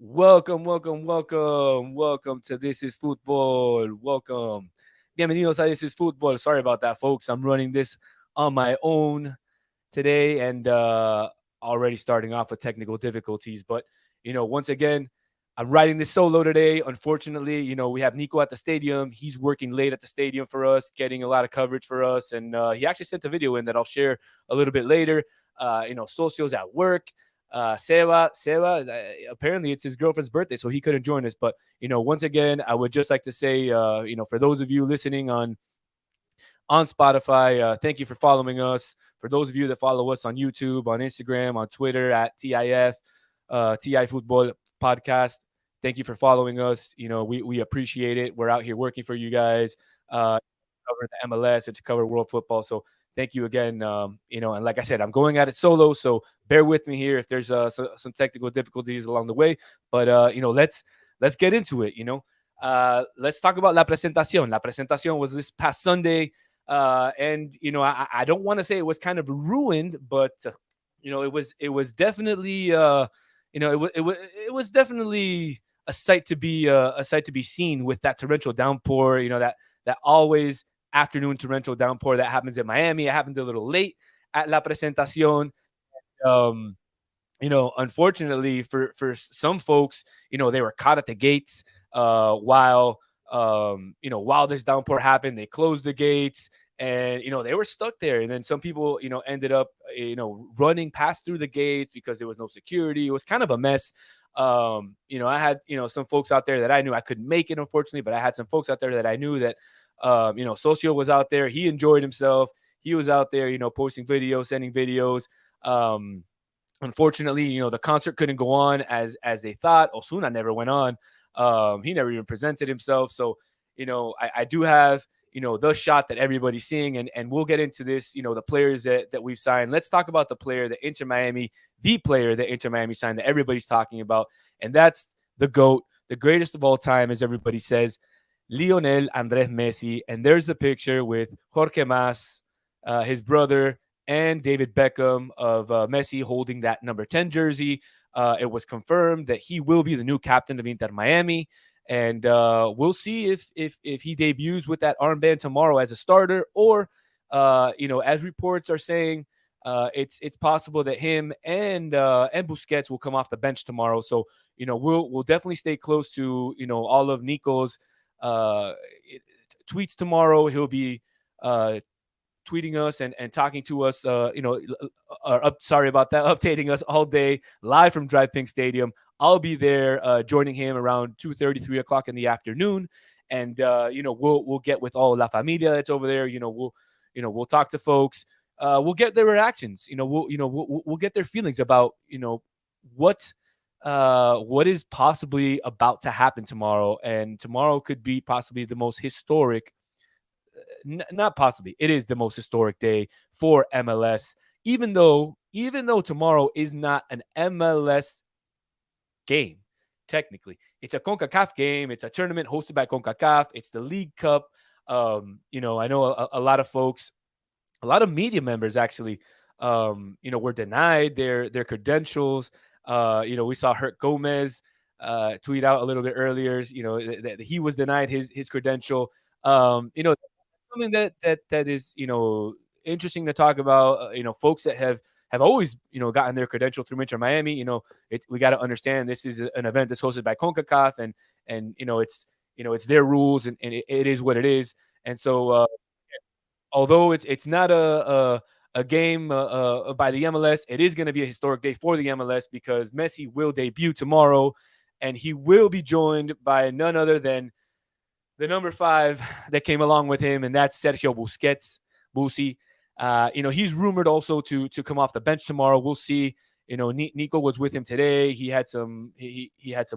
Welcome to This is Football. Welcome. Bienvenidos a This is Football. Sorry about that, folks. I'm running this on my own today and already starting off with technical difficulties. But, once again, I'm writing this solo today. Unfortunately, we have Nico at the stadium. He's working late at the stadium for us, getting a lot of coverage for us. And he actually sent a video in that I'll share a little bit later. Socios at work. Seba, apparently it's his girlfriend's birthday, so he couldn't join us. But once again, I would just like to say, for those of you listening on Spotify, thank you for following us. For those of you that follow us on YouTube, on Instagram, on Twitter at TIF, TI Football Podcast, thank you for following us. We appreciate it. We're out here working for you guys, cover the MLS and to cover world football. So thank you again. And like I said, I'm going at it solo, so bear with me here if there's some technical difficulties along the way. But let's get into it. Let's talk about La Presentación. La Presentación was this past Sunday, and I don't want to say it was kind of ruined, but it was definitely it was definitely a sight to be seen with that torrential downpour. That always afternoon torrential downpour that happens in Miami. It happened a little late at La Presentación. Um, Unfortunately for some folks, they were caught at the gates while this downpour happened. They closed the gates and they were stuck there. And then some people, ended up, running past through the gates because there was no security. It was kind of a mess. I had, some folks out there that I knew I couldn't make it, unfortunately, but I had some folks out there that I knew that Socio was out there. He enjoyed himself. He was out there, posting videos, sending videos. Unfortunately, the concert couldn't go on as they thought. Osuna never went on. He never even presented himself. So, I do have, the shot that everybody's seeing, and we'll get into this, the players that we've signed. Let's talk about the player that Inter Miami signed that everybody's talking about. And that's the GOAT, the greatest of all time, as everybody says, Lionel Andrés Messi. And there's the picture with Jorge Mas, his brother, and David Beckham of Messi holding that number 10 jersey. It was confirmed that he will be the new captain of Inter Miami. And we'll see if he debuts with that armband tomorrow as a starter, or as reports are saying, it's possible that him and Busquets will come off the bench tomorrow. So we'll definitely stay close to all of Nico's tweets tomorrow. He'll be tweeting us and talking to us, sorry about that, updating us all day live from Drive Pink Stadium. I'll be there joining him around 2:30, 3 o'clock in the afternoon. And, we'll get with all La Familia that's over there. We'll talk to folks. We'll get their reactions. We'll get their feelings about, what is possibly about to happen tomorrow. And tomorrow could be possibly the most historic, not possibly, it is the most historic day for MLS, even though tomorrow is not an MLS game. Technically, it's a CONCACAF game. It's a tournament hosted by CONCACAF. It's the League Cup. I know a lot of folks, a lot of media members actually, were denied their credentials. We saw Hurt Gomez tweet out a little bit earlier, that he was denied his credential. Something that is interesting to talk about. Folks that have always gotten their credential through Inter Miami. We got to understand this is an event that's hosted by CONCACAF, and it's their rules, and it is what it is. And so although it's not a game by the MLS, it is going to be a historic day for the MLS because Messi will debut tomorrow, and he will be joined by none other than the number 5 that came along with him, and that's Sergio Busquets, Busi. He's rumored also to come off the bench tomorrow. We'll see. Nico was with him today. He had some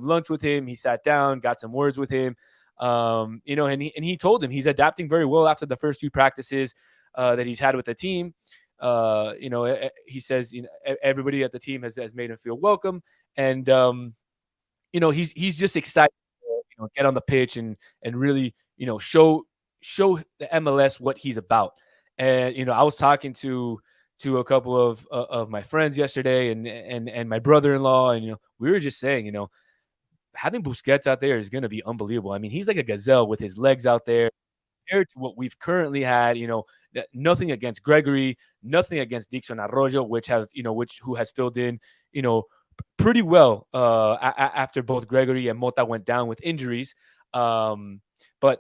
lunch with him. He sat down, got some words with him. And he told him he's adapting very well after the first few practices that he's had with the team. He says everybody at the team has made him feel welcome, and he's just excited to get on the pitch and really show the MLS what he's about. And I was talking to a couple of my friends yesterday and my brother-in-law, and we were just saying having Busquets out there is going to be unbelievable. I mean, he's like a gazelle with his legs out there compared to what we've currently had. Nothing against Gregory, nothing against Dixon Arroyo, which who has filled in, you know, pretty well after both Gregory and Mota went down with injuries. But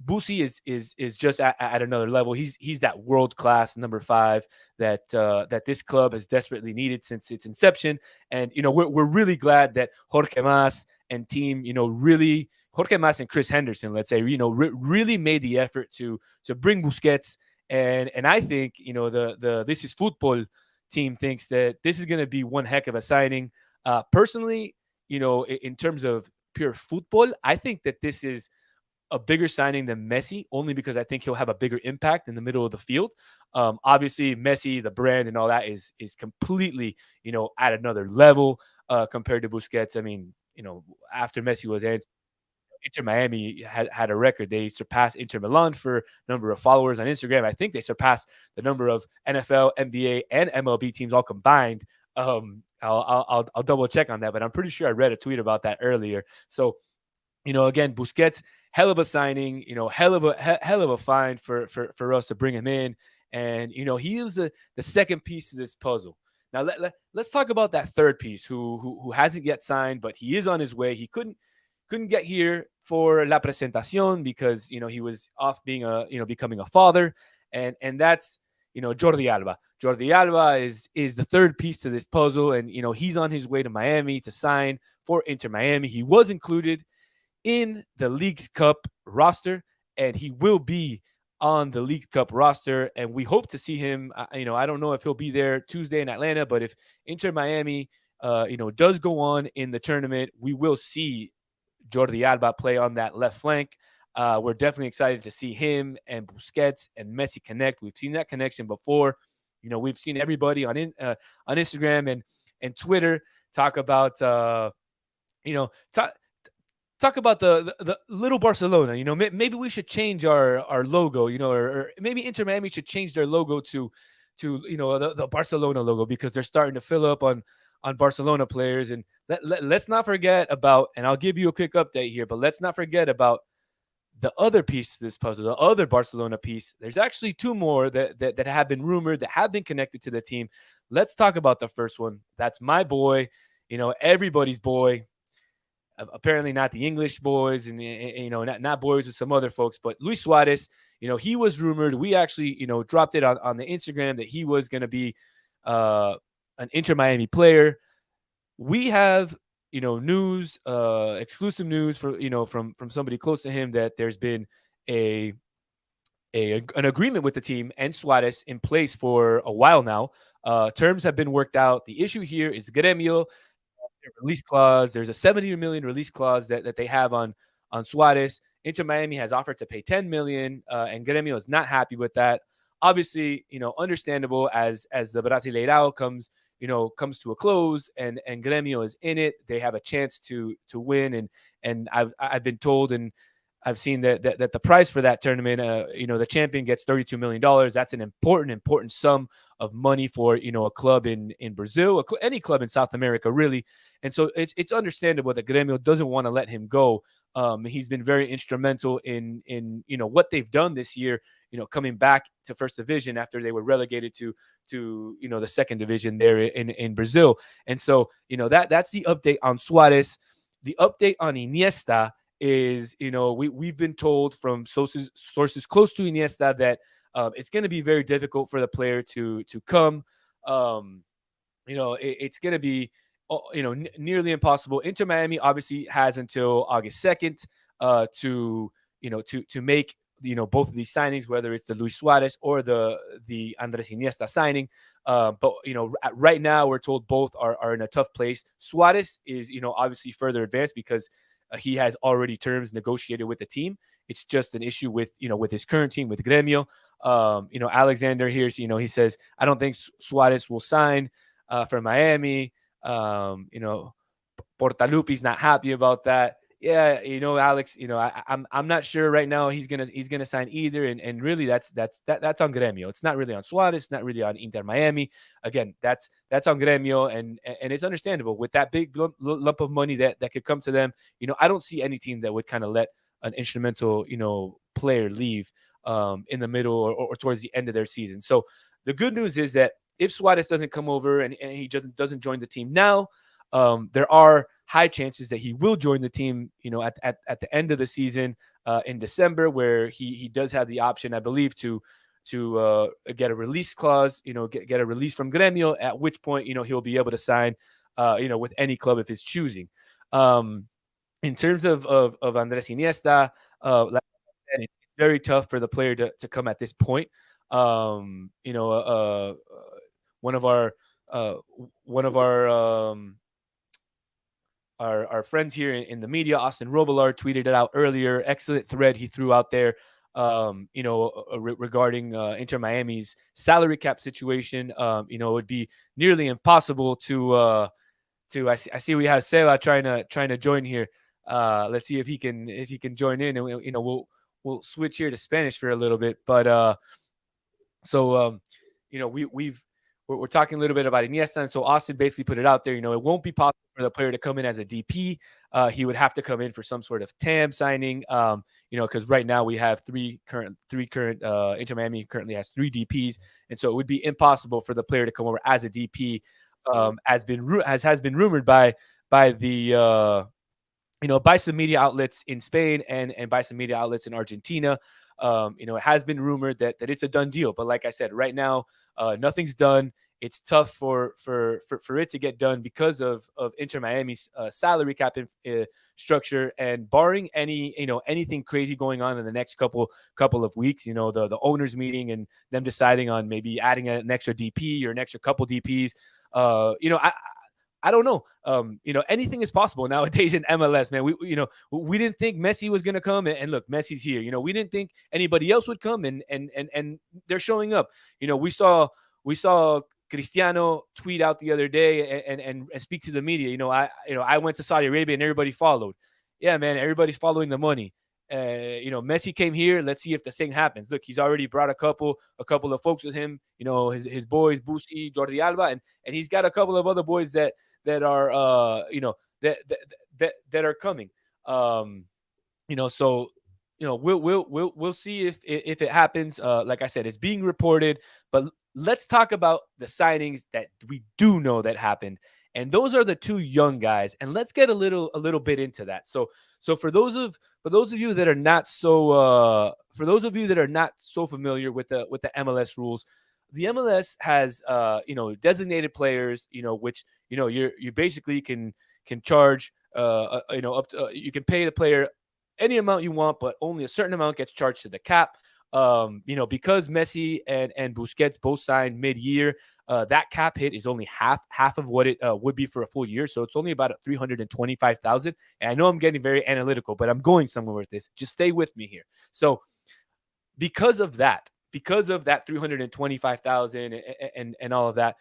Busi is just at another level. He's that world class number 5 that this club has desperately needed since its inception. And we're really glad that Jorge Mas and team, really Jorge Mas and Chris Henderson, let's say, really made the effort to bring Busquets. And I think the This Is Football team thinks that this is going to be one heck of a signing. Personally, in terms of pure football, I think that this is a bigger signing than Messi, only because I think he'll have a bigger impact in the middle of the field. Obviously, Messi, the brand and all that is completely, at another level compared to Busquets. I mean, after Messi was Inter Miami had a record. They surpassed Inter Milan for number of followers on Instagram. I think they surpassed the number of NFL, NBA, and MLB teams all combined. I'll double check on that, but I'm pretty sure I read a tweet about that earlier. So, again, Busquets, hell of a signing. Hell of a find for us to bring him in, and he is the second piece to this puzzle. Now let's talk about that third piece who hasn't yet signed, but he is on his way. He couldn't get here for La Presentación because he was off being becoming a father, and that's Jordi Alba. Jordi Alba is the third piece to this puzzle, and he's on his way to Miami to sign for Inter Miami. He was included in the Leagues Cup roster, and he will be on the League Cup roster, and we hope to see him. I don't know if he'll be there Tuesday in Atlanta, but if Inter Miami, does go on in the tournament, we will see Jordi Alba play on that left flank. We're definitely excited to see him and Busquets and Messi connect. We've seen that connection before. We've seen everybody on Instagram and Twitter talk about talk about the little Barcelona. Maybe we should change our logo. Or maybe Inter Miami should change their logo to the Barcelona logo, because they're starting to fill up on Barcelona players. And let's not forget about, and I'll give you a quick update here, but let's not forget about the other piece to this puzzle, the other Barcelona piece. There's actually 2 more that have been rumored, that have been connected to the team. Let's talk about the first one. That's my boy, everybody's boy. Apparently not the English boys and not boys with some other folks, but Luis Suarez. He was rumored. We actually dropped it on the Instagram that he was going to be an Inter Miami player. We have news, exclusive news from somebody close to him, that there's been an agreement with the team and Suarez in place for a while now. Terms have been worked out. The issue here is Gremio release clause. There's a 70 million release clause that they have on Suarez. Inter Miami has offered to pay 10 million, and Gremio is not happy with that. Obviously, understandable as the Brasileirao comes to a close, and Gremio is in it. They have a chance to win, and I've been told, and I've seen that the price for that tournament, the champion gets $32 million. That's an important sum of money for a club in Brazil, any club in South America, really. And so it's understandable that Gremio doesn't want to let him go. He's been very instrumental in what they've done this year, coming back to First Division after they were relegated to the Second Division there in Brazil. And so that's the update on Suarez. The update on Iniesta is, we've been told from sources close to Iniesta that it's going to be very difficult for the player to come. It's going to be nearly impossible. Inter Miami obviously has until August 2nd to make both of these signings, whether it's the Luis Suarez or the Andres Iniesta signing. But right now we're told both are in a tough place. Suarez is obviously further advanced because he has already terms negotiated with the team. It's just an issue with his current team, with Gremio. Alexander here, he says, I don't think Suarez will sign for Miami. Portalupi's not happy about that. Yeah, Alex, I'm not sure right now he's gonna sign either, and really that's on Gremio. It's not really on Suarez. It's not really on Inter Miami. Again, that's on Gremio, and it's understandable with that big lump of money that could come to them. I don't see any team that would kind of let an instrumental player leave in the middle or towards the end of their season. So the good news is that if Suarez doesn't come over and he doesn't join the team now, there are high chances that he will join the team, at the end of the season in December, where he does have the option, I believe, to get a release clause, get a release from Gremio, at which point, he'll be able to sign, with any club of his choosing. In terms of Andres Iniesta, like I said, it's very tough for the player to come at this point. One of our our friends here in the media, Austin Robillard, tweeted it out earlier. Excellent thread he threw out there, regarding Inter Miami's salary cap situation. It would be nearly impossible to. I see we have Seba trying to join here. Let's see if he can join in, and we'll switch here to Spanish for a little bit. But we're talking a little bit about Iniesta, and so Austin basically put it out there. It won't be possible for the player to come in as a DP. He would have to come in for some sort of TAM signing. Because right now we have three current. Inter Miami currently has 3 DPs, and so it would be impossible for the player to come over as a DP. Has been rumored by the by some media outlets in Spain and by some media outlets in Argentina. It has been rumored that it's a done deal, but like I said, right now nothing's done. It's tough for it to get done because of Inter Miami's salary cap structure, and barring anything crazy going on in the next couple of weeks, the owners meeting and them deciding on maybe adding an extra DP or an extra couple DPs. I don't know. Anything is possible nowadays in MLS, man. We didn't think Messi was going to come, and look, Messi's here. We didn't think anybody else would come, and they're showing up. We saw Cristiano tweet out the other day and speak to the media. I went to Saudi Arabia and everybody followed. Yeah, man, everybody's following the money. Messi came here. Let's see if the same happens. Look, he's already brought a couple of folks with him. His boys, Busi, Jordi Alba, and he's got a couple of other boys that are that are coming. So we'll see if it happens. Like I said, it's being reported, but let's talk about the signings that we do know that happened. And those are the 2 young guys, and let's get a little bit into that. So for those of you that are not so familiar with the MLS rules, the MLS has designated players, which you basically can charge up to, you can pay the player any amount you want, but only a certain amount gets charged to the cap. Because Messi and Busquets both signed mid-year, that cap hit is only half of what it would be for a full year. So it's only about 325,000. And I know I'm getting very analytical, but I'm going somewhere with this. Just stay with me here. So because of that 325,000 and all of that,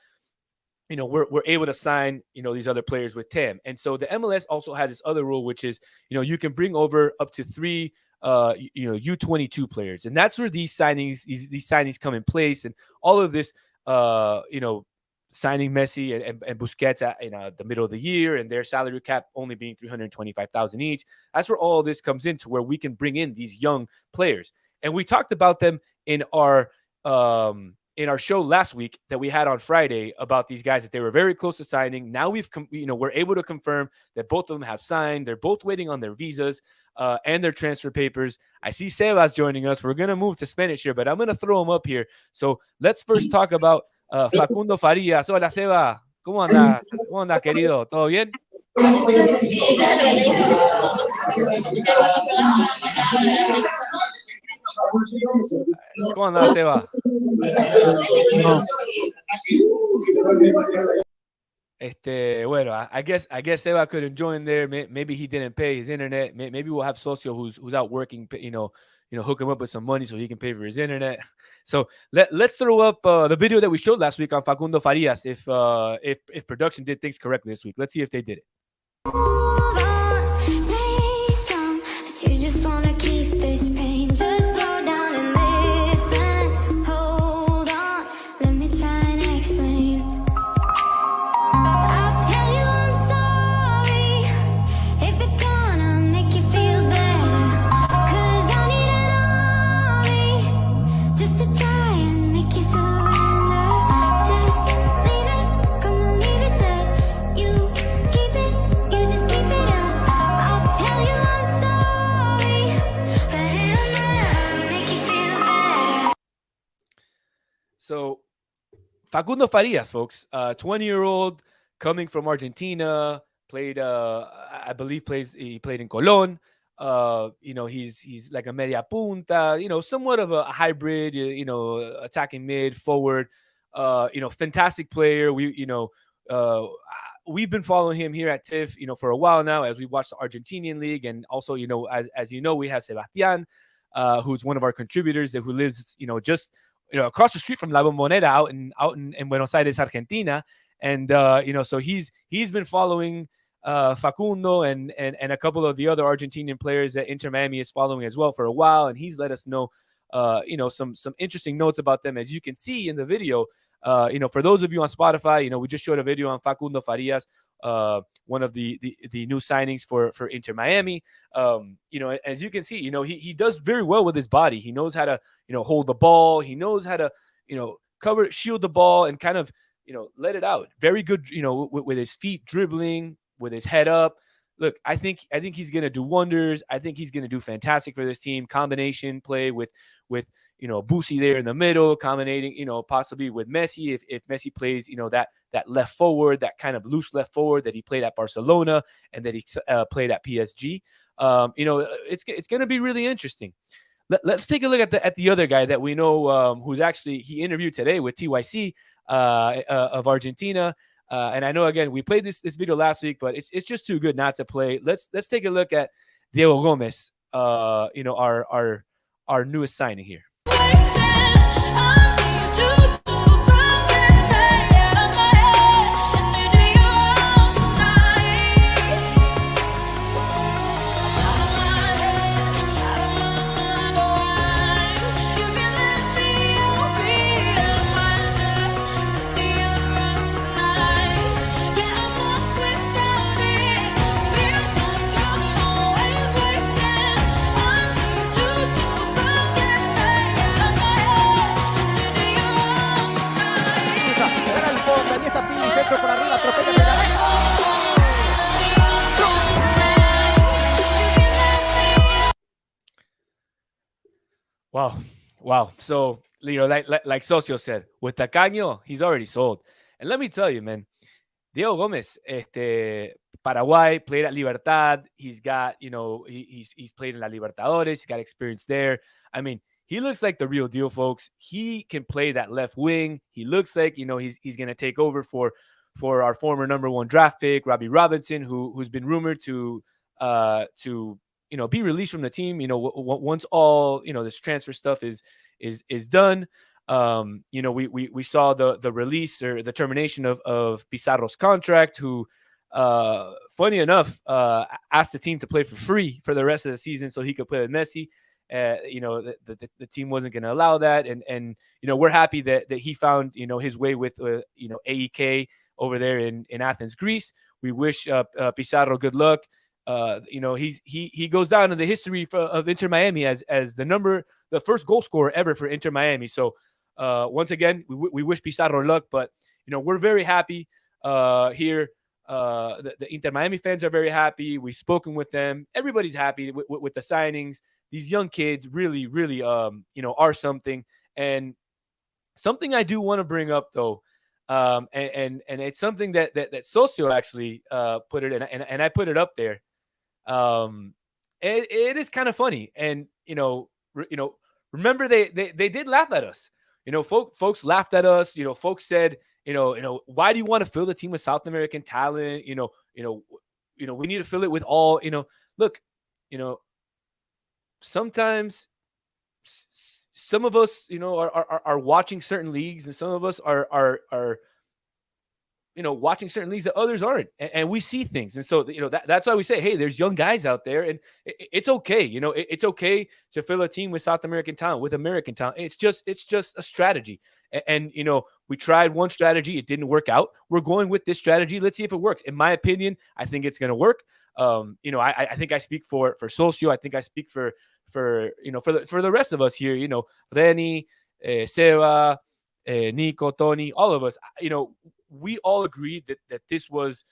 we're able to sign, these other players with TAM. And so the MLS also has this other rule, which is, you can bring over up to 3 U22 players. And that's where these signings come in place. And all of this, signing Messi and Busquets at the middle of the year, and their salary cap only being 325,000 each. That's where all this comes into, where we can bring in these young players. And we talked about them in our show last week that we had on Friday about these guys, that they were very close to signing. Now we're able to confirm that both of them have signed. They're both waiting on their visas and their transfer papers. I see Sebas joining us. We're going to move to Spanish here, but I'm going to throw him up here. So let's first talk about Facundo Farías. Hola, Seba. ¿Cómo andas? ¿Cómo andas, querido? ¿Todo bien? ¿Cómo andas, Seba? Bueno, I guess Seba couldn't join there. Maybe he didn't pay his internet. Maybe we'll have Socio who's out working, hook him up with some money so he can pay for his internet. So let's throw up the video that we showed last week on Facundo Farías. If production did things correctly this week, let's see if they did it. Facundo Farias, folks, 20-year-old coming from Argentina, played, I believe, he played in Colón. He's like a media punta, somewhat of a hybrid, attacking mid, forward. Fantastic player. Uh, we've been following him here at TIFF, for a while now as we watch the Argentinian league, and also, as you know, we have Sebastian, who's one of our contributors, who lives, just across the street from La Bombonera out in Buenos Aires, Argentina, and so he's been following Facundo and a couple of the other Argentinian players that Inter Miami is following as well for a while, and he's let us know some interesting notes about them, as you can see in the video. For those of you on Spotify, we just showed a video on Facundo Farias, one of the new signings for Inter Miami. As you can see, he does very well with his body. He knows how to, hold the ball. He knows how to, shield the ball and kind of, let it out. Very good, with his feet dribbling, with his head up. Look, I think he's going to do wonders. I think he's going to do fantastic for this team. Combination play with Busi there in the middle, combinating, possibly with Messi if Messi plays, that left forward, that kind of loose left forward that he played at Barcelona and that he played at PSG. It's going to be really interesting. Let's take a look at the other guy that we know, who's actually, he interviewed today with TYC of Argentina. And I know, again, we played this video last week, but it's just too good not to play. Let's take a look at Diego Gomez, our newest signing here. Por arriba, atropella de la Wow. So, like Socio said, with Tacaño, he's already sold. And let me tell you, man, Diego Gomez, Paraguay, played at Libertad. He's got, he's played in La Libertadores. He's got experience there. I mean, he looks like the real deal, folks. He can play that left wing. He looks like, he's going to take over for our former number 1 draft pick, Robbie Robinson, who's been rumored to be released from the team. Once all this transfer stuff is done. We saw the release or the termination of Pizarro's contract, who, funny enough, asked the team to play for free for the rest of the season so he could play with Messi. The team wasn't going to allow that, and we're happy that he found his way with AEK over there in Athens, Greece. We wish Pizarro good luck. He goes down in the history of Inter Miami as the first goal scorer ever for Inter Miami. So once again, we wish Pizarro luck, but we're very happy here. The Inter Miami fans are very happy. We've spoken with them. Everybody's happy with the signings. These young kids really, really, are something. And something I do want to bring up, though, and it's something that Socio actually put it in, and I put it up there. It is kind of funny, and remember they did laugh at us. Folks laughed at us. Folks said, why do you want to fill the team with South American talent? We need to fill it with all. Look, sometimes some of us, are watching certain leagues, and some of us are watching certain leagues that others aren't, and we see things. And so, that's why we say, hey, there's young guys out there, and it's okay. It's okay to fill a team with South American talent, with American talent. It's just a strategy. And we tried one strategy. It didn't work out. We're going with this strategy. Let's see if it works. In my opinion, I think it's going to work. I think I speak for Socio. I think I speak for the rest of us here, Reni, Seba, Nico, Tony, all of us, we all agreed that this was,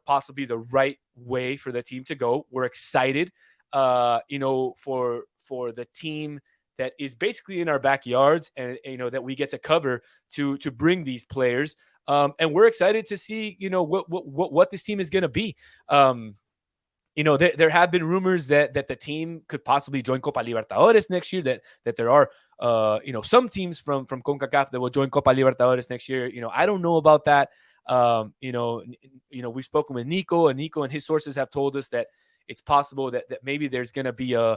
possibly the right way for the team to go. We're excited, for the team that is basically in our backyards, and that we get to cover to bring these players. And we're excited to see what this team is going to be. There have been rumors that the team could possibly join Copa Libertadores next year. That there are some teams from CONCACAF that will join Copa Libertadores next year. I don't know about that. We've spoken with Nico, and Nico and his sources have told us that it's possible that maybe there's going to be a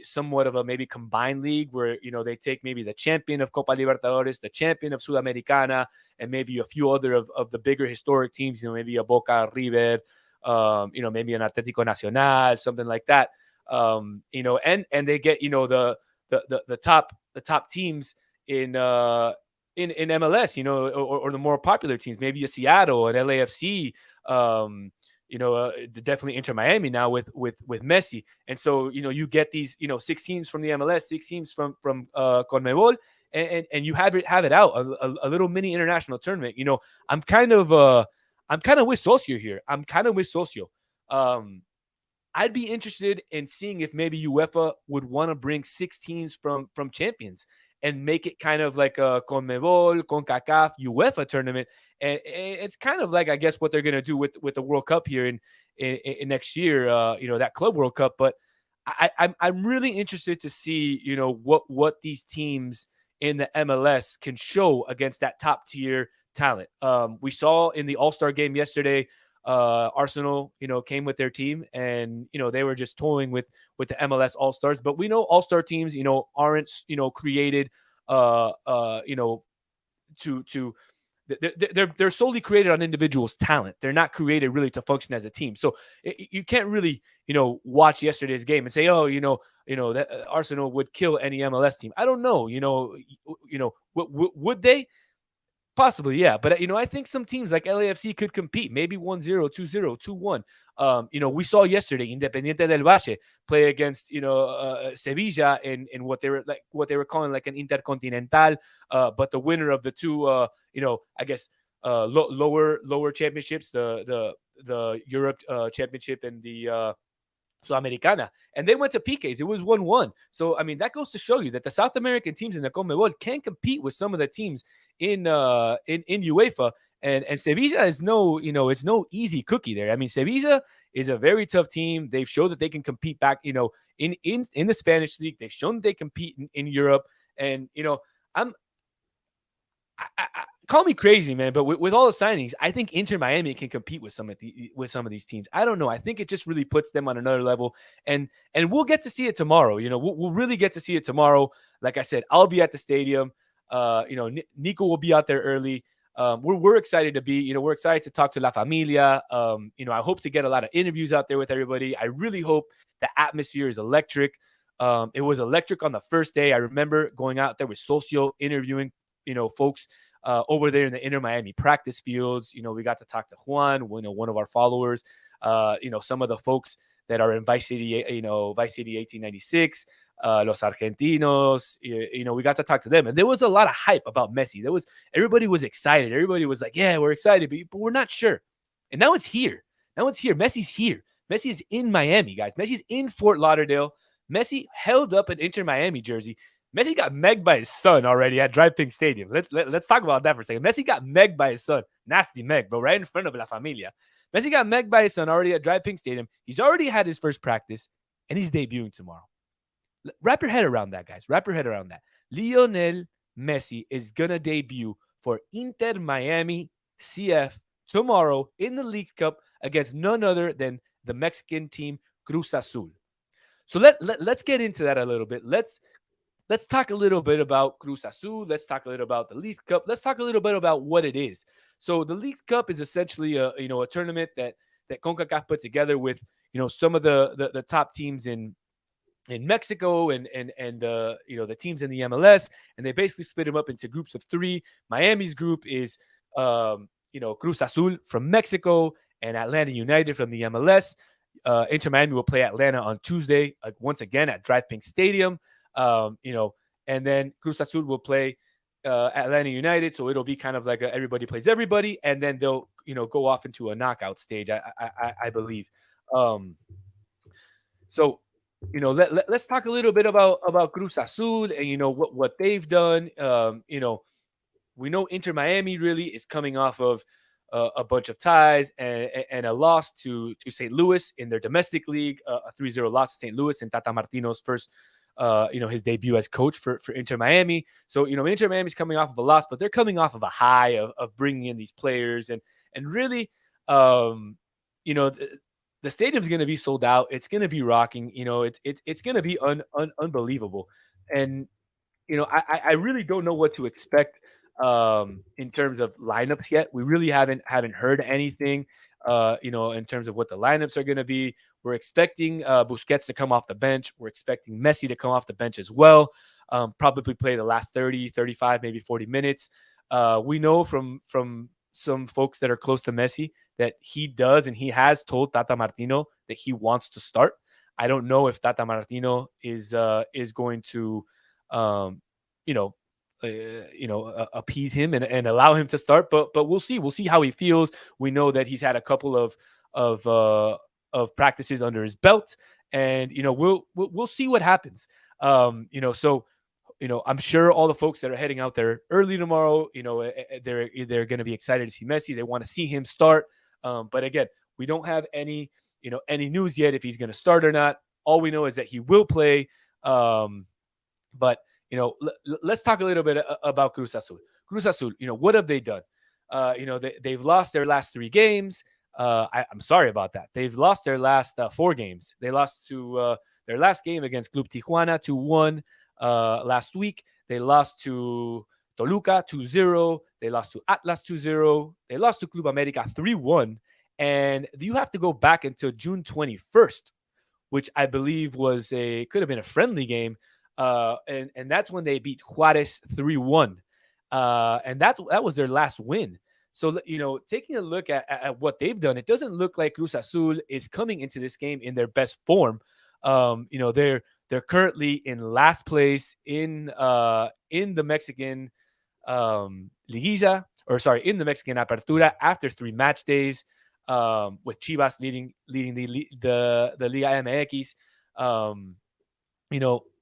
somewhat of a maybe combined league where they take maybe the champion of Copa Libertadores, the champion of Sudamericana, and maybe a few other of the bigger historic teams. Maybe a Boca, River, maybe an Atlético Nacional, something like that. And they get the top teams in MLS, or the more popular teams, maybe a Seattle, an LAFC, definitely Inter Miami now with Messi. And so, you get these, 6 teams from the MLS, 6 teams from CONMEBOL, and you have it out, a little mini international tournament. I'm kind of with Socio here. I'd be interested in seeing if maybe UEFA would want to bring 6 teams from champions and make it kind of like a CONMEBOL, CONCACAF, UEFA tournament. And it's kind of like, I guess, what they're going to do with the World Cup here in next year, that Club World Cup. But I'm really interested to see, what these teams in the MLS can show against that top tier talent. We saw in the All-Star game yesterday, Arsenal, came with their team, and they were just toying with the MLS All-Stars. But we know All-Star teams, aren't created, to they're solely created on individuals' talent. They're not created really to function as a team. So you can't really watch yesterday's game and say, oh, that Arsenal would kill any MLS team. I don't know. Would they? Possibly, yeah. But, I think some teams like LAFC could compete, maybe 1-0, 2-0, 2-1. We saw yesterday Independiente del Valle play against, Sevilla in what they were calling like an Intercontinental, but the winner of the two, I guess, lower championships, the Europe championship and the Sudamericana, and they went to PKs. It was 1-1. So, that goes to show you that the South American teams in the CONMEBOL can compete with some of the teams in UEFA. And Sevilla is it's no easy cookie there. Sevilla is a very tough team. They've showed that they can compete back, in the Spanish league. They've shown that they compete in Europe. And, call me crazy, man, but with all the signings, I think Inter Miami can compete with some of these teams. I don't know. I think it just really puts them on another level, and we'll get to see it tomorrow. We'll really get to see it tomorrow. Like I said, I'll be at the stadium. Nico will be out there early. We're excited to be. We're excited to talk to La Familia. I hope to get a lot of interviews out there with everybody. I really hope the atmosphere is electric. It was electric on the first day. I remember going out there with Socio interviewing, folks over there in the Inter Miami practice fields. We got to talk to Juan, one of our followers, some of the folks that are in Vice City 1896, Los Argentinos, we got to talk to them. And there was a lot of hype about Messi. Everybody was excited. Everybody was like, yeah, we're excited, but we're not sure. And now it's here. Messi's here. Messi is in Miami, guys. Messi's in Fort Lauderdale. Messi held up an Inter Miami jersey. Messi got megged by his son already at Drive Pink Stadium. Let's talk about that for a second. Messi got megged by his son. Nasty meg, bro, right in front of La Familia. Messi got megged by his son already at Drive Pink Stadium. He's already had his first practice, and he's debuting tomorrow. Wrap your head around that, guys. Wrap your head around that. Lionel Messi is going to debut for Inter Miami CF tomorrow in the League Cup against none other than the Mexican team Cruz Azul. So let's get into that a little bit. Let's talk a little bit about Cruz Azul. Let's talk a little about the League Cup. Let's talk a little bit about what it is. So the League Cup is essentially a tournament that CONCACAF put together with some of the top teams in Mexico and the teams in the MLS, and they basically split them up into groups of 3. Miami's group is Cruz Azul from Mexico and Atlanta United from the MLS. Inter Miami will play Atlanta on Tuesday, once again at Drive Pink Stadium. And then Cruz Azul will play Atlanta United, so it'll be kind of like everybody plays everybody, and then they'll go off into a knockout stage, I believe. So let's talk a little bit about Cruz Azul and what they've done. We know Inter Miami really is coming off of a bunch of ties and a loss to St. Louis in their domestic league, a 3-0 loss to St. Louis in Tata Martino's first, his debut as coach for Inter Miami. So, Inter Miami's coming off of a loss, but they're coming off of a high of bringing in these players and really, the stadium's going to be sold out. It's going to be rocking. It's going to be unbelievable. And I really don't know what to expect in terms of lineups yet. We really haven't heard anything, in terms of what the lineups are going to be. We're expecting Busquets to come off the bench. We're expecting Messi to come off the bench as well. Probably play the last 30, 35, maybe 40 minutes. We know from some folks that are close to Messi that he does, and he has told Tata Martino that he wants to start. I don't know if Tata Martino is going to appease him and allow him to start. But we'll see. We'll see how he feels. We know that he's had a couple of practices under his belt, and we'll see what happens. So I'm sure all the folks that are heading out there early tomorrow, they're going to be excited to see Messi. They want to see him start. But again, we don't have any news yet if he's going to start or not. All we know is that he will play. But let's talk a little bit about Cruz Azul. Cruz Azul, what have they done? They've lost their last 3 games. I'm sorry about that. They've lost their last 4 games. They lost to their last game against Club Tijuana 2-1 last week. They lost to Toluca 2-0. They lost to Atlas 2-0. They lost to Club America 3-1. And you have to go back until June 21st, which I believe could have been a friendly game. And that's when they beat Juarez 3-1. And that was their last win. So, taking a look at what they've done, it doesn't look like Cruz Azul is coming into this game in their best form. They're currently in last place in the Mexican Liguilla, in the Mexican Apertura after 3 match days, with Chivas leading the Liga MX.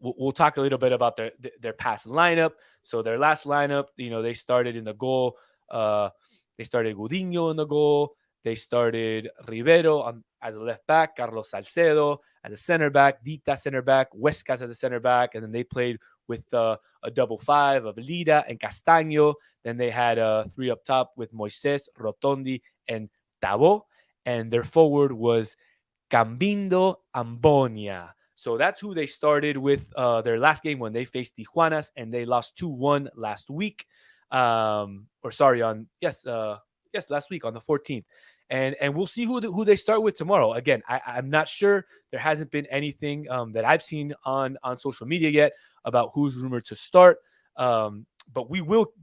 We'll talk a little bit about their past lineup. So their last lineup, they started in the goal. They started Gudiño in the goal. They started Rivero as a left back, Carlos Salcedo as a center back, Dita center back, Huescas as a center back, and then they played with a double 5 of Lira and Castaño. Then they had 3 up top with Moises, Rotondi, and Tabo, and their forward was Cambindo Ambonia. So that's who they started with their last game when they faced Tijuanas, and they lost 2-1 last week. Last week on the 14th. And we'll see who they start with tomorrow. Again, I'm not sure. There hasn't been anything that I've seen on social media yet about who's rumored to start. But we will,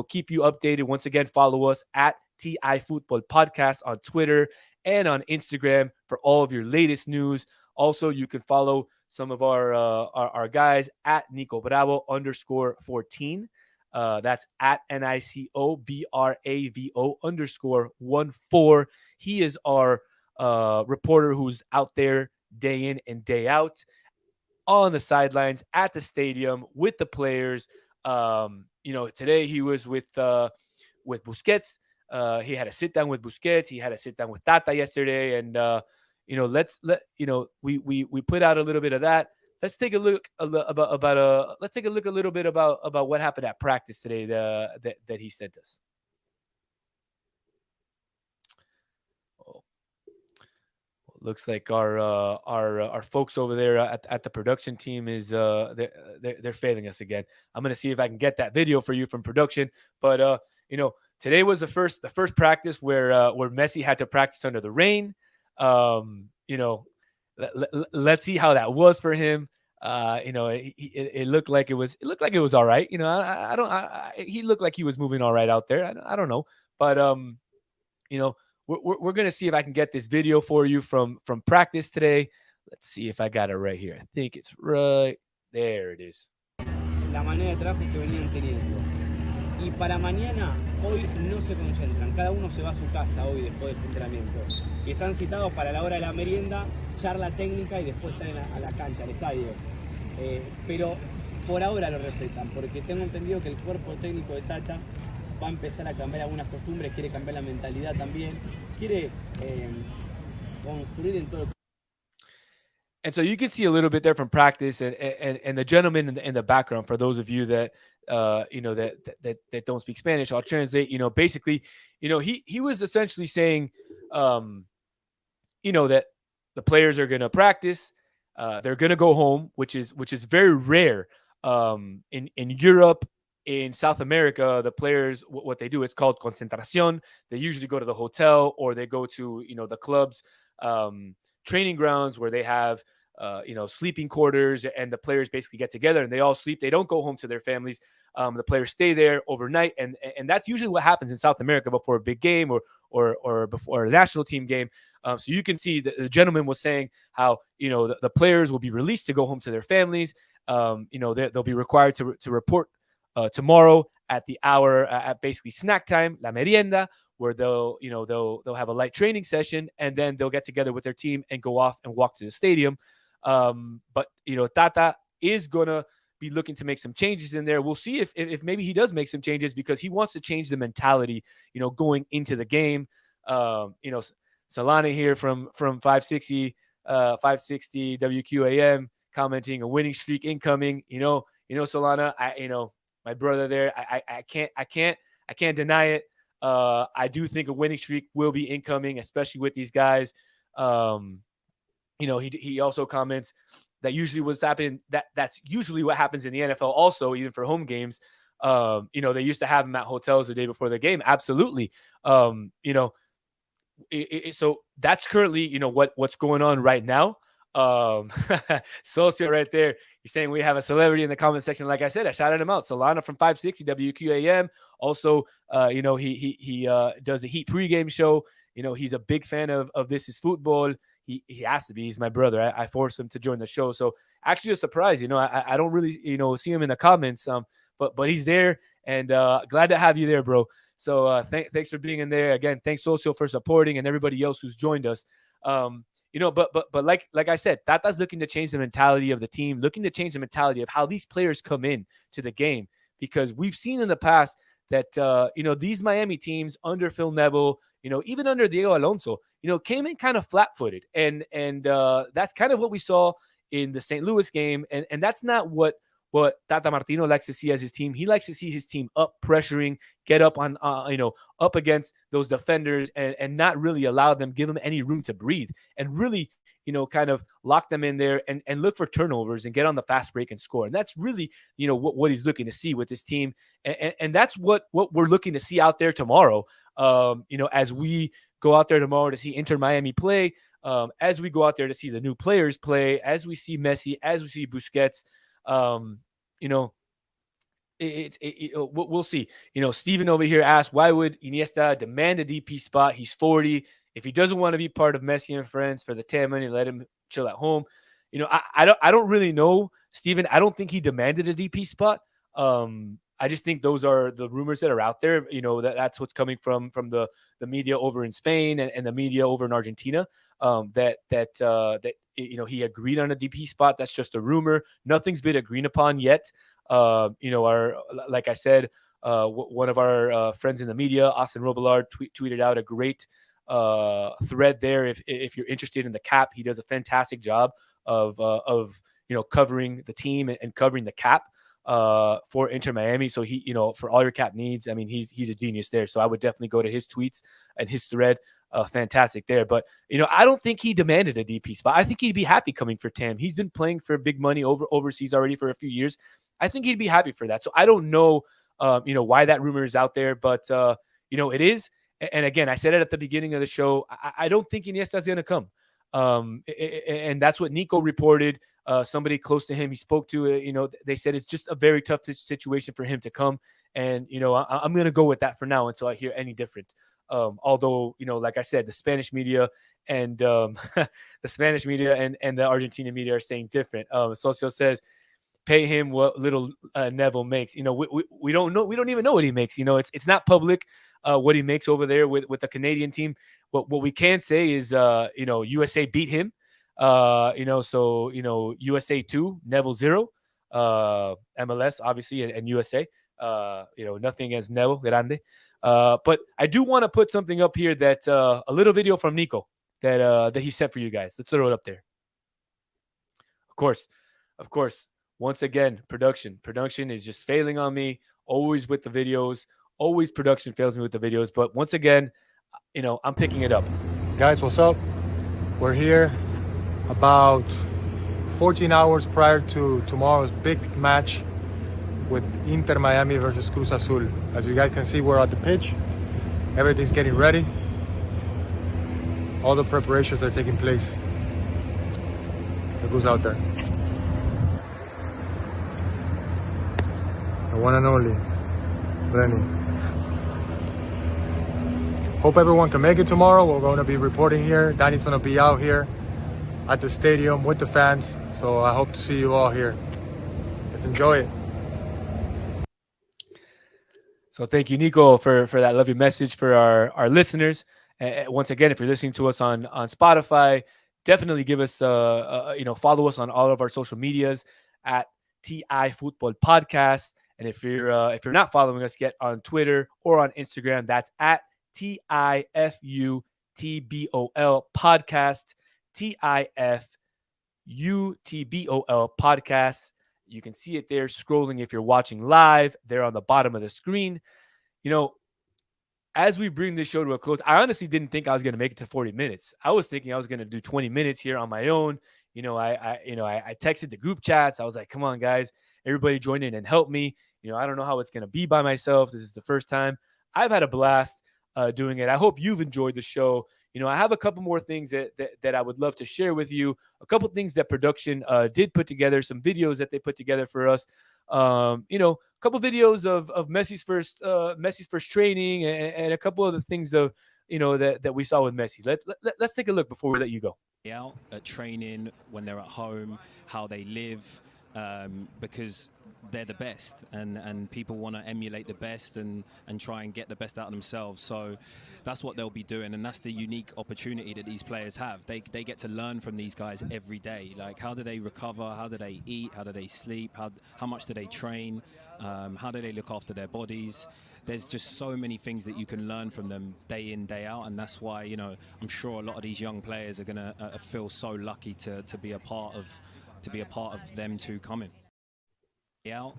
keep you updated. Once again, follow us at TI Football Podcast on Twitter and on Instagram for all of your latest news. Also, you can follow some of our guys at Nico Bravo _14. That's at NICOBRAVO _14. He is our reporter who's out there day in and day out on the sidelines at the stadium with the players. Today he was with Busquets. He had a sit down with Busquets. He had a sit down with Tata yesterday, and we put out a little bit of that. Let's take a look about a little bit about what happened at practice today that he sent us. Looks like our folks over there at the production team is they're failing us again. I'm gonna see if I can get that video for you from production. But today was the first practice where Messi had to practice under the rain. Let's see how that was for him. It looked like it was all right. He looked like he was moving all right out there. I don't know, but we're gonna see if I can get this video for you from practice today. Let's see if I got it right here. I think it's right there. It is. La manera de trabajo que venían teniendo. Y para mañana, hoy no se concentran, cada uno se va a su casa hoy después de este entrenamiento y están citados para la hora de la merienda, charla técnica y después salen a la cancha, al estadio. Pero por ahora lo respetan, porque tengo entendido que el cuerpo técnico de Tata va a empezar a cambiar algunas costumbres, quiere cambiar la mentalidad también, quiere construir en todo. And so you can see a little bit there from practice, and the gentleman in the background. For those of you that that don't speak Spanish, I'll translate. Basically, he was essentially saying, that the players are going to practice, they're going to go home, which is very rare in Europe. In South America, the players, what they do, it's called concentración. They usually go to the hotel or they go to the club's training grounds where they have sleeping quarters, and the players basically get together and they all sleep. They don't go home to their families. The players stay there overnight, and that's usually what happens in South America before a big game or before a national team game. So you can see the gentleman was saying how the players will be released to go home to their families. They'll be required to report tomorrow at the hour at basically snack time, la merienda, where they'll have a light training session, and then they'll get together with their team and go off and walk to the stadium. But Tata is gonna be looking to make some changes in there. We'll see if maybe he does make some changes, because he wants to change the mentality, going into the game. Solana here from 560 WQAM commenting a winning streak incoming. Solana, my brother there, I can't deny it. I do think a winning streak will be incoming, especially with these guys. He also comments that usually what's happening, that's usually what happens in the NFL also, even for home games. They used to have them at hotels the day before the game. Absolutely. So that's currently, what's going on right now. Socio right there, he's saying we have a celebrity in the comment section. Like I said, I shouted him out. Solana from 560 WQAM. Also, he does a Heat pregame show. He's a big fan of This Is Football. He has to be. He's my brother. I forced him to join the show. So actually a surprise. I don't really see him in the comments. But he's there, and glad to have you there, bro. So thanks for being in there again. Thanks, Socio, for supporting, and everybody else who's joined us. But like I said, Tata's looking to change the mentality of the team, looking to change the mentality of how these players come in to the game, because we've seen in the past that these Miami teams under Phil Neville, even under Diego Alonso, came in kind of flat-footed, and that's kind of what we saw in the St. Louis game, and that's not what Tata Martino likes to see as his team. He likes to see his team up, pressuring, get up on, up against those defenders, and not really give them any room to breathe, and really, kind of lock them in there and look for turnovers and get on the fast break and score. And that's really, what he's looking to see with this team. And that's what we're looking to see out there tomorrow. As we go out there tomorrow to see Inter Miami play, as we go out there to see the new players play, as we see Messi, as we see Busquets, we'll see. Steven over here asked, why would Iniesta demand a DP spot? He's 40. If he doesn't want to be part of Messi and friends for the 10 money, let him chill at home. I don't really know, Steven. I don't think he demanded a DP spot. I just think those are the rumors that are out there. That's what's coming from the media over in Spain and the media over in Argentina. That he agreed on a DP spot. That's just a rumor. Nothing's been agreed upon yet. Like I said, one of our friends in the media, Austin Robillard, tweeted out a great thread there. If you're interested in the cap, he does a fantastic job of covering the team and covering the cap for Inter Miami. So he, for all your cap needs, I mean, he's a genius there. So I would definitely go to his tweets and his thread. Fantastic there. But, I don't think he demanded a DP spot. I think he'd be happy coming for TAM. He's been playing for big money overseas already for a few years. I think he'd be happy for that. So I don't know, why that rumor is out there, but, it is. And again, I said it at the beginning of the show. I don't think Iniesta is going to come. And that's what Nico reported. Somebody close to him he spoke to, they said it's just a very tough situation for him to come. And, I'm going to go with that for now until I hear any different. Although, like I said, the Spanish media and the Argentina media are saying different. Socio says, pay him what little Neville makes. We don't know. We don't even know what he makes. It's not public what he makes over there with the Canadian team. What we can say is, USA beat him. So USA 2, Neville 0. MLS obviously and USA. Nothing against Neville Grande. But I do want to put something up here that a little video from Nico that he sent for you guys. Let's throw it up there. Of course. Once again, production is just failing on me. Always with the videos. Always production fails me with the videos. But once again, I'm picking it up. Guys, what's up? We're here about 14 hours prior to tomorrow's big match with Inter Miami versus Cruz Azul. As you guys can see, we're at the pitch. Everything's getting ready. All the preparations are taking place. Look who's out there. The one and only Rennie. Hope everyone can make it tomorrow. We're going to be reporting here. Danny's going to be out here at the stadium with the fans. So I hope to see you all here. Let's enjoy it. So thank you, Nico, for that lovely message for our listeners. Once again, if you're listening to us on Spotify, definitely give us follow us on all of our social medias at TI Football Podcast. And if you're not following us yet on Twitter or on Instagram, that's at TIFUTBOL Podcast. TIFUTBOL Podcast. You can see it there scrolling if you're watching live. There on the bottom of the screen. As we bring this show to a close, I honestly didn't think I was going to make it to 40 minutes. I was thinking I was going to do 20 minutes here on my own. I texted the group chats. I was like, come on, guys, everybody join in and help me. I don't know how it's going to be by myself. This is the first time. I've had a blast doing it. I hope you've enjoyed the show. I have a couple more things that I would love to share with you. A couple things that production did put together, some videos that they put together for us. A couple videos of Messi's first training and a couple of the things of that we saw with Messi. Let's take a look before we let you go. Out at training, when they're at home, how they live, because they're the best, and people want to emulate the best and try and get the best out of themselves. So that's what they'll be doing, and that's the unique opportunity that these players have. They get to learn from these guys every day. Like, how do they recover? How do they eat? How do they sleep? How much do they train? How do they look after their bodies? There's just so many things that you can learn from them day in, day out, and that's why I'm sure a lot of these young players are going to feel so lucky to be a part of them too coming. Yeah,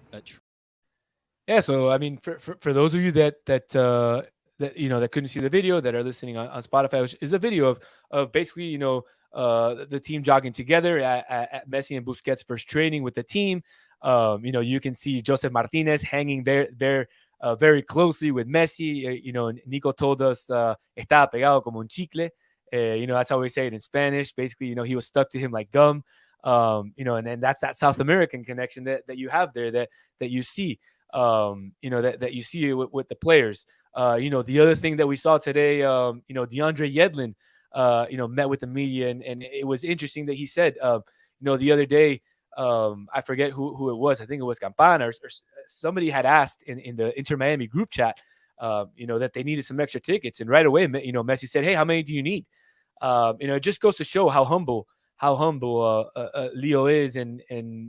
so I mean, for those of you that couldn't see the video, that are listening on Spotify, which is a video of basically the team jogging together at Messi and Busquets' first training with the team. You can see Joseph Martinez hanging there very closely with Messi. Nico told us estaba pegado como un chicle. That's how we say it in Spanish. Basically, he was stuck to him like gum. And then that's that South American connection that you have there that you see, that you see with the players. The other thing that we saw today, DeAndre Yedlin, met with the media, and it was interesting that he said, the other day, I forget who it was. I think it was Campana or somebody had asked in the Inter Miami group chat, that they needed some extra tickets. And right away, Messi said, hey, how many do you need? It just goes to show how humble Leo is, and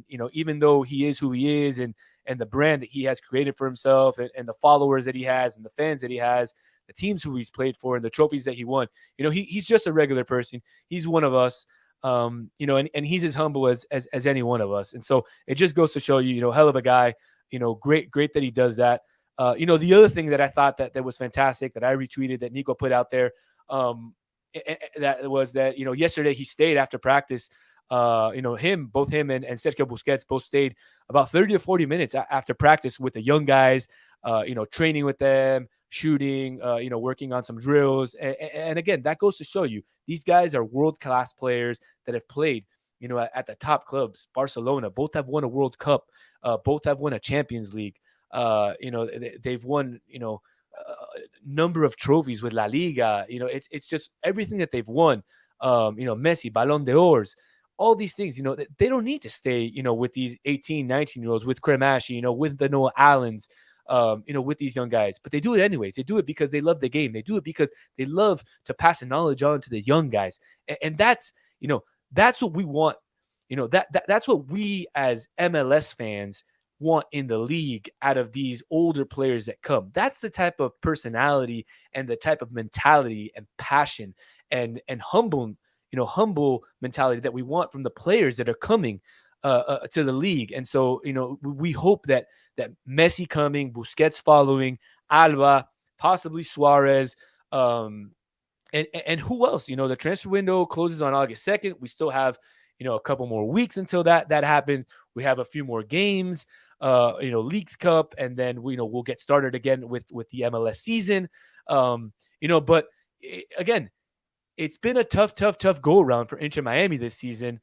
even though he is who he is, and the brand that he has created for himself, and the followers that he has, and the fans that he has, the teams who he's played for, and the trophies that he won, he's just a regular person. He's one of us, and he's as humble as any one of us. And so it just goes to show you, hell of a guy, great that he does that. The other thing that I thought that was fantastic, that I retweeted, that Nico put out there, that was that yesterday he stayed after practice. Both him and Sergio Busquets both stayed about 30 to 40 minutes after practice with the young guys, training with them, shooting, working on some drills. And again, that goes to show you these guys are world-class players that have played, at the top clubs. Barcelona, both have won a World Cup, both have won a Champions League. They've won, number of trophies with La Liga. It's just everything that they've won. Messi, Ballon d'Ors, all these things, they don't need to stay, with these 18, 19-year-olds, with Kremashi, with the Noah Allens, with these young guys. But they do it anyways. They do it because they love the game. They do it because they love to pass the knowledge on to the young guys. And that's, that's what we want. That's what we as MLS fans want in the league out of these older players that come. That's the type of personality and the type of mentality and passion and humble mentality that we want from the players that are coming to the league. And so, we hope that Messi coming, Busquets following, Alba, possibly Suarez, and who else? The transfer window closes on August 2nd. We still have, a couple more weeks until that happens. We have a few more games, Leagues Cup, and then we'll get started again with the MLS season. But again, it's been a tough go around for Inter Miami this season.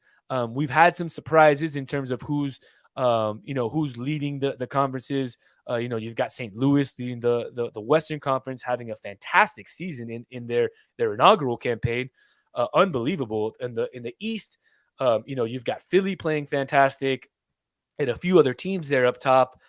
We've had some surprises in terms of who's leading the conferences. You've got St. Louis leading the Western Conference, having a fantastic season in their inaugural campaign. Unbelievable. In the East, you've got Philly playing fantastic, and a few other teams there up top.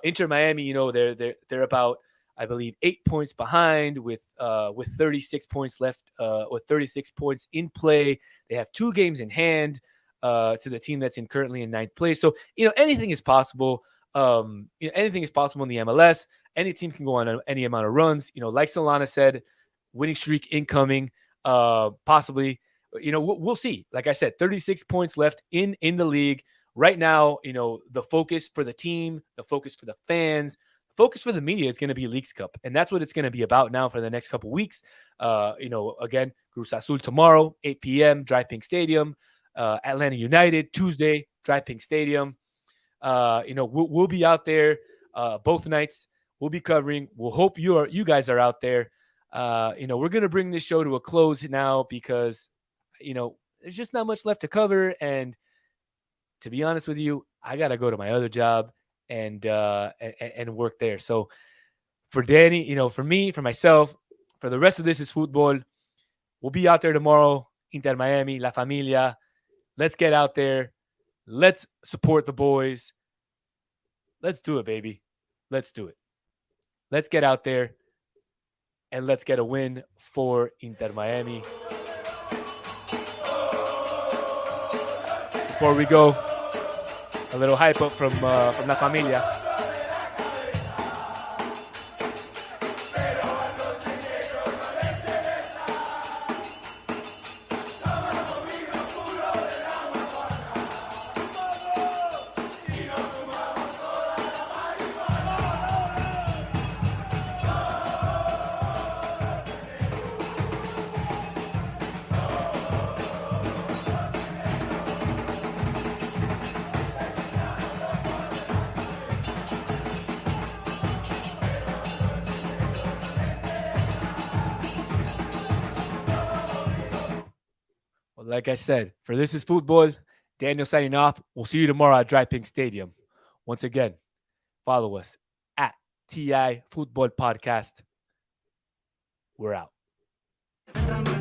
Inter Miami, they're about, I believe, 8 points behind with 36 points left, with 36 points in play. They have 2 games in hand to the team that's currently in 9th place. So, anything is possible. Anything is possible in the MLS. Any team can go on any amount of runs. Like Solana said, winning streak incoming, possibly. We'll see. Like I said, 36 points left in the league. Right now, the focus for the team, the focus for the fans, focus for the media is going to be Leagues Cup. And that's what it's going to be about now for the next couple of weeks. Again, Cruz Azul tomorrow, 8 p.m., Dry Pink Stadium. Atlanta United, Tuesday, Dry Pink Stadium. We'll be out there both nights. We'll be covering. We'll hope you guys are out there. We're going to bring this show to a close now because, there's just not much left to cover. And to be honest with you, I got to go to my other job and work there. So for Danny, for me, for myself, for the rest of This Is Football, we'll be out there tomorrow. Inter Miami, La Familia. Let's get out there. Let's support the boys. Let's do it, baby. Let's do it. Let's get out there and let's get a win for Inter Miami. Before we go, a little hype up from La Familia. Like I said, for This Is Football, Daniel signing off. We'll see you tomorrow at Dry Pink Stadium. Once again, follow us at TI Football Podcast. We're out.